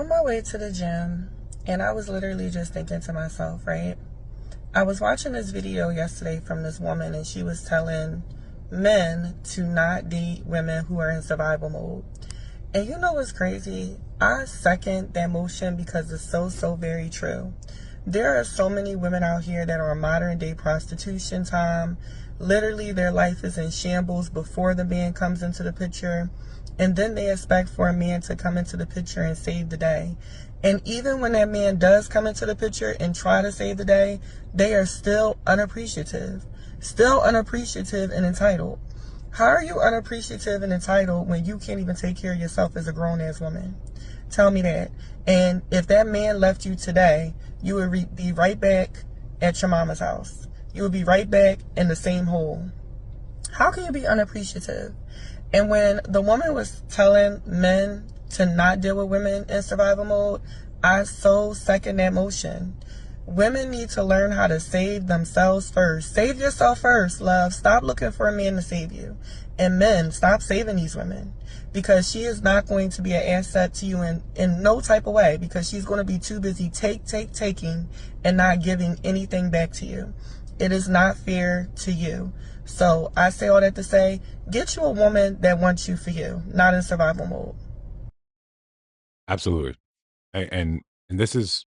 on my way to the gym, and I was literally just thinking to myself, right? I was watching this video yesterday from this woman, and she was telling men to not date women who are in survival mode. And you know what's crazy? I second that motion because it's so very true. There are so many women out here that are on modern day prostitution time. Literally, their life is in shambles before the man comes into the picture. And then they expect for a man to come into the picture and save the day. And even when that man does come into the picture and try to save the day, they are still unappreciative. Still unappreciative and entitled. How are you unappreciative and entitled when you can't even take care of yourself as a grown-ass woman? Tell me that. And if that man left you today, you would be right back at your mama's house. You would be right back in the same hole. How can you be unappreciative? And when the woman was telling men to not deal with women in survival mode, I so second that motion. Women need to learn how to save themselves first. Save yourself first, love. Stop looking for a man to save you. And men, stop saving these women. Because she is not going to be an asset to you in no type of way. Because she's going to be too busy taking and not giving anything back to you. It is not fair to you. So I say all that to say, get you a woman that wants you for you, not in survival mode. Absolutely. And this is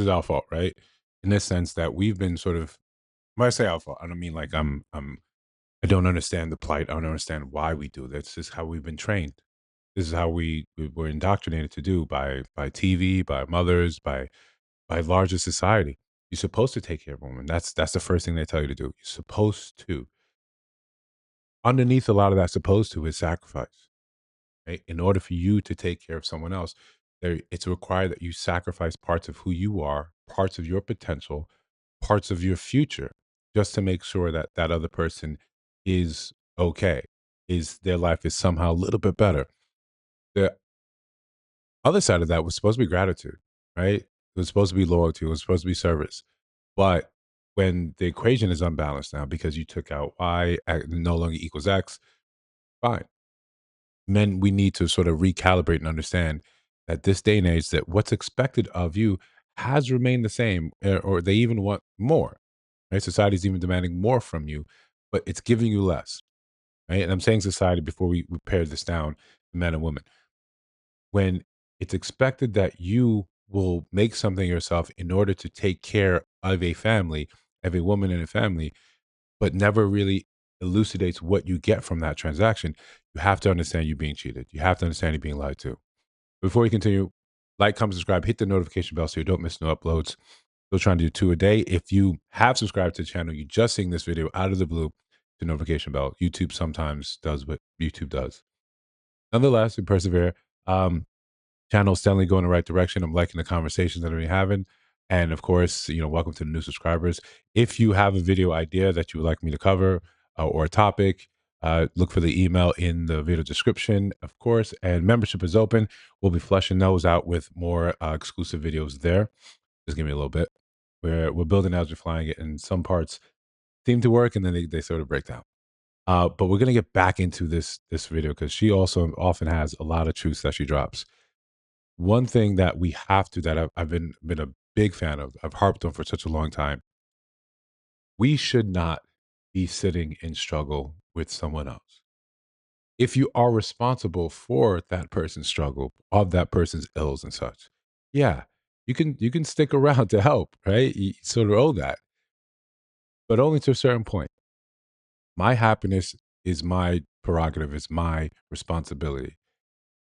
our fault, right? In this sense that we've been sort of when I say our fault, I don't mean like I don't understand the plight. I don't understand why we do this. This is how we've been trained. This is how we were indoctrinated to do by TV, by mothers, by larger society. You're supposed to take care of a woman. That's the first thing they tell you to do. You're supposed to. Underneath a lot of that supposed to is sacrifice. Right? In order for you to take care of someone else, it's required that you sacrifice parts of who you are, parts of your potential, parts of your future, just to make sure that that other person is okay, is their life is somehow a little bit better. The other side of that was supposed to be gratitude, right? It was supposed to be loyalty. It was supposed to be service. But when the equation is unbalanced now because you took out Y no longer equals X, fine. Men, we need to sort of recalibrate and understand that this day and age that what's expected of you has remained the same, or they even want more. Right? Society is even demanding more from you, but it's giving you less. Right? And I'm saying society before we pare this down, men and women. When it's expected that you will make something yourself in order to take care of a family, of a woman in a family, but never really elucidates what you get from that transaction, you have to understand you're being cheated. You have to understand you're being lied to. Before we continue, like, comment, subscribe, hit the notification bell so you don't miss no uploads. Still trying to do two a day. If you have subscribed to the channel, you just seeing this video out of the blue, the notification bell. YouTube sometimes does what YouTube does. Nonetheless, we persevere. Channel's definitely going the right direction. I'm liking the conversations that we're having. And of course, welcome to the new subscribers. If you have a video idea that you would like me to cover or a topic, look for the email in the video description, of course. And membership is open. We'll be fleshing those out with more exclusive videos there. Just give me a little bit. We're building as we're flying it, and some parts seem to work, and then they sort of break down. But we're gonna get back into this video because she also often has a lot of truths that she drops. One thing that we have to that I've been a big fan of, I've harped on for such a long time. We should not be sitting in struggle with someone else. If you are responsible for that person's struggle, of that person's ills and such, yeah, you can stick around to help, right? You sort of owe that, but only to a certain point. My happiness is my prerogative, is my responsibility.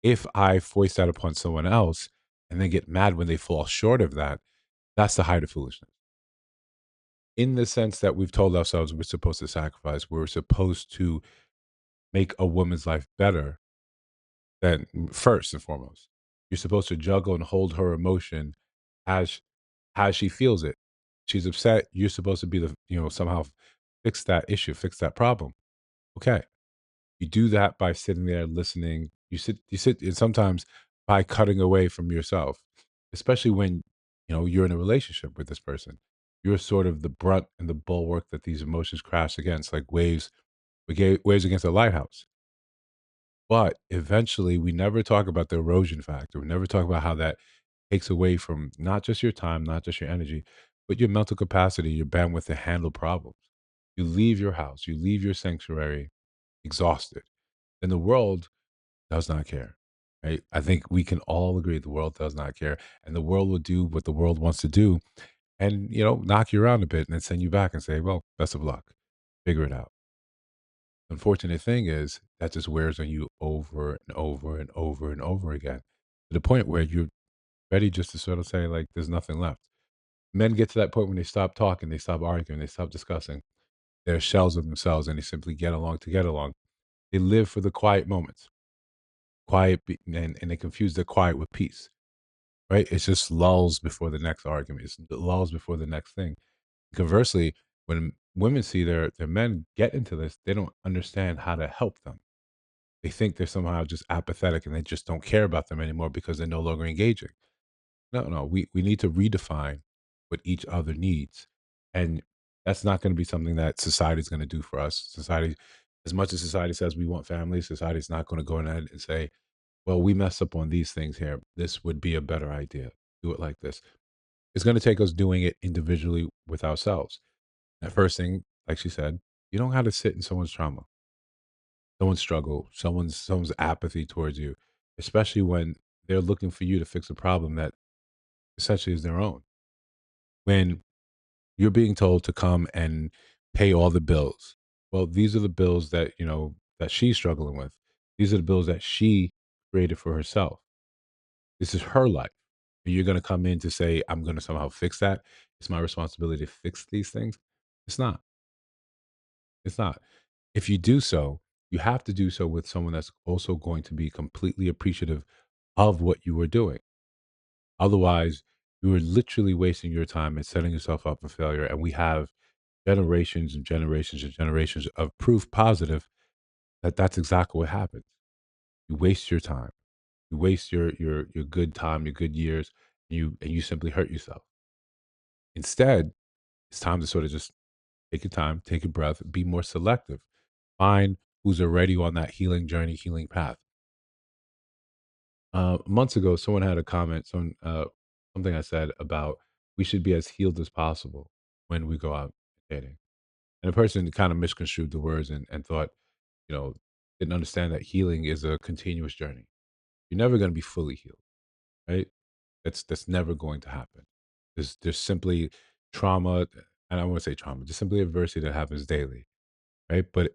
If I foist that upon someone else and then get mad when they fall short of that, that's the height of foolishness. In the sense that we've told ourselves we're supposed to sacrifice, we're supposed to make a woman's life better than first and foremost. You're supposed to juggle and hold her emotion as as she feels it. She's upset. You're supposed to be somehow fix that issue, fix that problem. Okay. You do that by sitting there listening. You sit, and sometimes by cutting away from yourself, especially when you're in a relationship with this person. You're sort of the brunt and the bulwark that these emotions crash against, like waves against a lighthouse. But eventually, we never talk about the erosion factor. We never talk about how that takes away from not just your time, not just your energy, but your mental capacity, your bandwidth to handle problems. You leave your house, you leave your sanctuary exhausted, and the world does not care. Right? I think we can all agree the world does not care, and the world will do what the world wants to do, and knock you around a bit, and then send you back and say, "Well, best of luck, figure it out." Unfortunate thing is that just wears on you over and over and over and over again, to the point where you're ready just to sort of say, like, "There's nothing left." Men get to that point when they stop talking, they stop arguing, they stop discussing. They're shells of themselves, and they simply get along to get along. They live for the quiet moments, and they confuse the quiet with peace, right? It's just lulls before the next argument. It's the lulls before the next thing. Conversely, when women see their men get into this, they don't understand how to help them. They think they're somehow just apathetic and they just don't care about them anymore because they're no longer engaging. No, no, we need to redefine what each other needs, and that's not gonna be something that society is gonna do for us. Society, as much as society says we want family, society is not gonna go ahead and say, "Well, we messed up on these things here. This would be a better idea. Do it like this." It's gonna take us doing it individually with ourselves. That first thing, like she said, you don't have to sit in someone's trauma, someone's struggle, someone's apathy towards you, especially when they're looking for you to fix a problem that essentially is their own. When you're being told to come and pay all the bills. Well, these are the bills that, that she's struggling with. These are the bills that she created for herself. This is her life. And you're going to come in to say, I'm going to somehow fix that. It's my responsibility to fix these things. It's not. It's not. If you do so, you have to do so with someone that's also going to be completely appreciative of what you were doing. Otherwise, you are literally wasting your time and setting yourself up for failure. And we have generations and generations and generations of proof positive that that's exactly what happens. You waste your time. You waste your good time, your good years, and you simply hurt yourself. Instead, it's time to sort of just take your time, take a breath, be more selective. Find who's already on that healing journey, healing path. Months ago, someone had a comment, something I said about we should be as healed as possible when we go out dating. And the person kind of misconstrued the words and thought, you know, didn't understand that healing is a continuous journey. You're never going to be fully healed, right? That's never going to happen. There's simply trauma, and I want to say trauma, just simply adversity that happens daily, right? But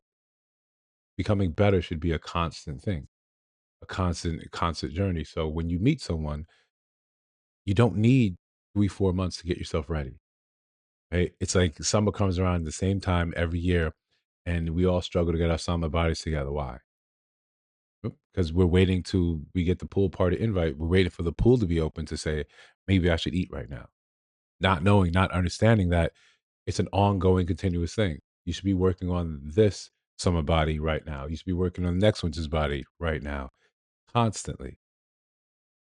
becoming better should be a constant thing, a constant journey. So when you meet someone, you don't need 3, 4 months to get yourself ready, right? It's like summer comes around the same time every year, and we all struggle to get our summer bodies together. Why? Because we get the pool party invite. We're waiting for the pool to be open to say, maybe I should eat right now. Not knowing, not understanding that it's an ongoing, continuous thing. You should be working on this summer body right now. You should be working on the next winter's body right now, constantly.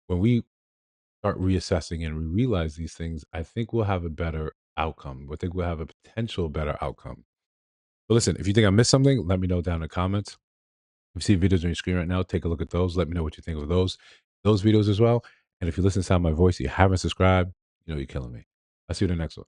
When we start reassessing and we realize these things, I think we'll have a better outcome. I think we'll have a potential better outcome. But listen, if you think I missed something, let me know down in the comments. If you see videos on your screen right now, take a look at those. Let me know what you think of those videos as well. And if you listen to sound my voice, you haven't subscribed, you're killing me. I'll see you in the next one.